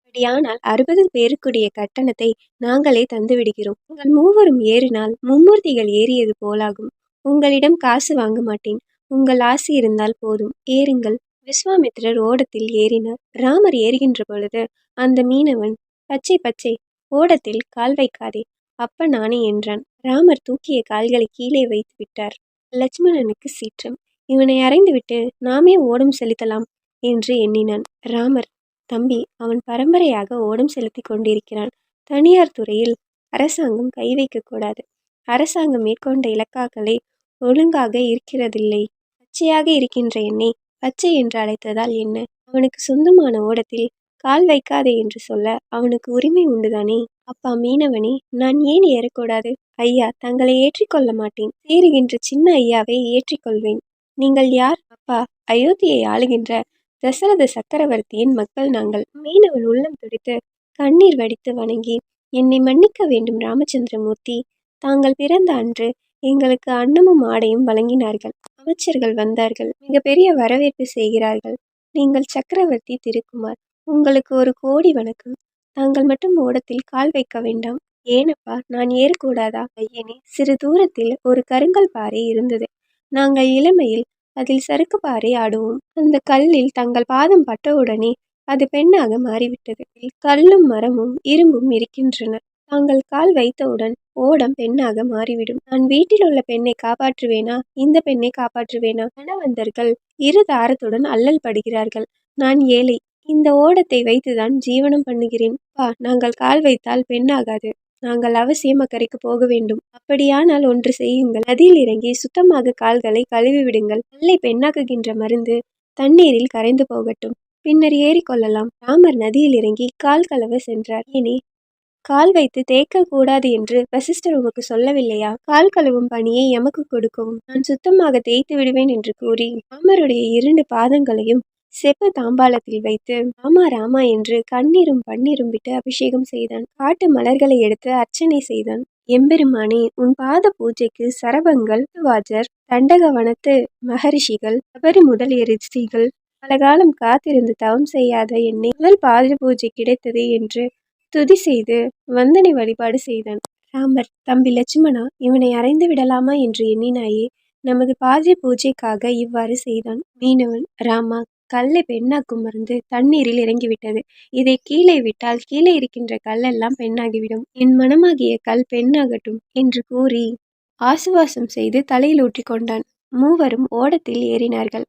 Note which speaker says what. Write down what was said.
Speaker 1: அப்படியானால் 60 பேருக்குரிய கட்டணத்தை நாங்களே தந்து விடுகிறோம். உங்கள் மூவரும் ஏறினால் மும்மூர்த்திகள் ஏறியது போலாகும். உங்களிடம் காசு வாங்க மாட்டேன். உங்கள் ஆசி இருந்தால் போதும், ஏறுங்கள். விஸ்வாமித்திரர் ஓடத்தில் ஏறினார். ராமர் ஏறுகின்ற பொழுது அந்த மீனவன், பச்சை பச்சை, ஓடத்தில் கால் வைக்காதே, அப்ப நானே என்றான். ராமர் தூக்கிய கால்களை கீழே வைத்து விட்டார். லட்சுமணனுக்கு சீற்றம். இவனை அறைந்துவிட்டு நாமே ஓடம் செலுத்தலாம் என்று எண்ணினான். ராமர், தம்பி, அவன் பரம்பரையாக ஓடம் செலுத்தி கொண்டிருக்கிறான். தனியார் துறையில் அரசாங்கம் கை வைக்கக்கூடாது. அரசாங்கம் மேற்கொண்ட இலக்காக்களை ஒழுங்காக இருக்கிறதில்லை. பச்சையாக இருக்கின்ற என்னை பச்சை என்று அழைத்ததால் என்ன? அவனுக்கு சொந்தமான ஓடத்தில் கால் வைக்காதே என்று சொல்ல அவனுக்கு உரிமை உண்டுதானே? அப்பா மீனவனே, நான் ஏன் ஏறக்கூடாது? ஐயா, தங்களை ஏற்றிக்கொள்ள மாட்டேன். சேருகின்ற சின்ன ஐயாவை ஏற்றிக்கொள்வேன். நீங்கள் யார்? அப்பா, அயோத்தியை ஆளுகின்ற தசரத சக்கரவர்த்தியின் மக்கள் நாங்கள். மீனவன் உள்ளம் துடித்து கண்ணீர் வடித்து வணங்கி, என்னை மன்னிக்க வேண்டும் ராமச்சந்திரமூர்த்தி. தாங்கள் பிறந்த அன்று எங்களுக்கு அன்னமும் ஆடையும் வழங்கினார்கள். அமைச்சர்கள் வந்தார்கள், மிகப்பெரிய வரவேற்பு செய்கிறார்கள். நீங்கள் சக்கரவர்த்தி திருக்குமார். உங்களுக்கு 1 கோடி வணக்கம். தாங்கள் மட்டும் ஓடத்தில் கால் வைக்க வேண்டாம். ஏனப்பா, நான் ஏறக்கூடாதா? ஐயனே, சிறு தூரத்தில் ஒரு கருங்கல் பாறை இருந்தது. நாங்கள் இளமையில் அதில் சறுக்கு பாறை ஆடுவோம். அந்த கல்லில் தங்கள் பாதம் பட்டவுடனே அது பெண்ணாக மாறிவிட்டது. கல்லும் மரமும் இரும்பும் இருக்கின்றன. தாங்கள் கால் வைத்தவுடன் ஓடம் பெண்ணாக மாறிவிடும். நான் வீட்டில் உள்ள பெண்ணை காப்பாற்றுவேனா, இந்த பெண்ணை காப்பாற்றுவேனா? கணவந்தர்கள் இரு தாரத்துடன் அல்லல் படுகிறார்கள். நான் ஏழை. இந்த ஓடத்தை வைத்துதான் ஜீவனம் பண்ணுகிறேன். நாங்கள் கால் வைத்தால் பெண்ணாகாது. நாங்கள் அவசியம் அக்கறைக்கு போக வேண்டும். அப்படியானால் ஒன்று செய்யுங்கள். நதியில் இறங்கி சுத்தமாக கால்களை கழுவி விடுங்கள். கல்லை பெண்ணாக்குகின்ற மருந்து தண்ணீரில் கரைந்து போகட்டும். பின்னர் ஏறிக்கொள்ளலாம். ராமர் நதியில் இறங்கி கால் கழுவ சென்றார். இனி கால் வைத்து தேய்க்க கூடாது என்று வசிஷ்டர் உமக்கு சொல்லவில்லையா? கால் கழுவும் பணியை எமக்கு கொடுக்கவும். நான் சுத்தமாக தேய்த்து விடுவேன் என்று கூறி ராமருடைய 2 பாதங்களையும் செப்பு தாம்பாளத்தில் வைத்து ராமா ராமா என்று கண்ணீரும் பன்னீரும் விட்டு அபிஷேகம் செய்தான். காட்டு மலர்களை எடுத்து அர்ச்சனை செய்தான். எம்பெருமானே, உன் பாத பூஜைக்கு சரபங்கள், வாஜர், தண்டகவனத்து மகரிஷிகள், சபரி முதலிய ரிஷிகள் பலகாலம் காத்திருந்து தவம் செய்யாத என்னை முதல் பாத பூஜை கிடைத்தது என்று துதி செய்து வந்தனை வழிபாடு செய்தான். ராமர், தம்பி லட்சுமணா, இவனை அறைந்து விடலாமா என்று எண்ணினாயே. நமது பாத பூஜைக்காக இவ்வாறு செய்தான். மீனவன், ராமா, கல்லை பெண்ணாக்கும் மருந்து தண்ணீரில் இறங்கிவிட்டது. இதை கீழே விட்டால் கீழே இருக்கின்ற கல்லெல்லாம் பெண்ணாகிவிடும். என் மனமாகிய கல் பெண்ணாகட்டும் என்று கூறி ஆசுவாசம் செய்து தலையில் ஊற்றி கொண்டான். மூவரும் ஓடத்தில் ஏறினார்கள்.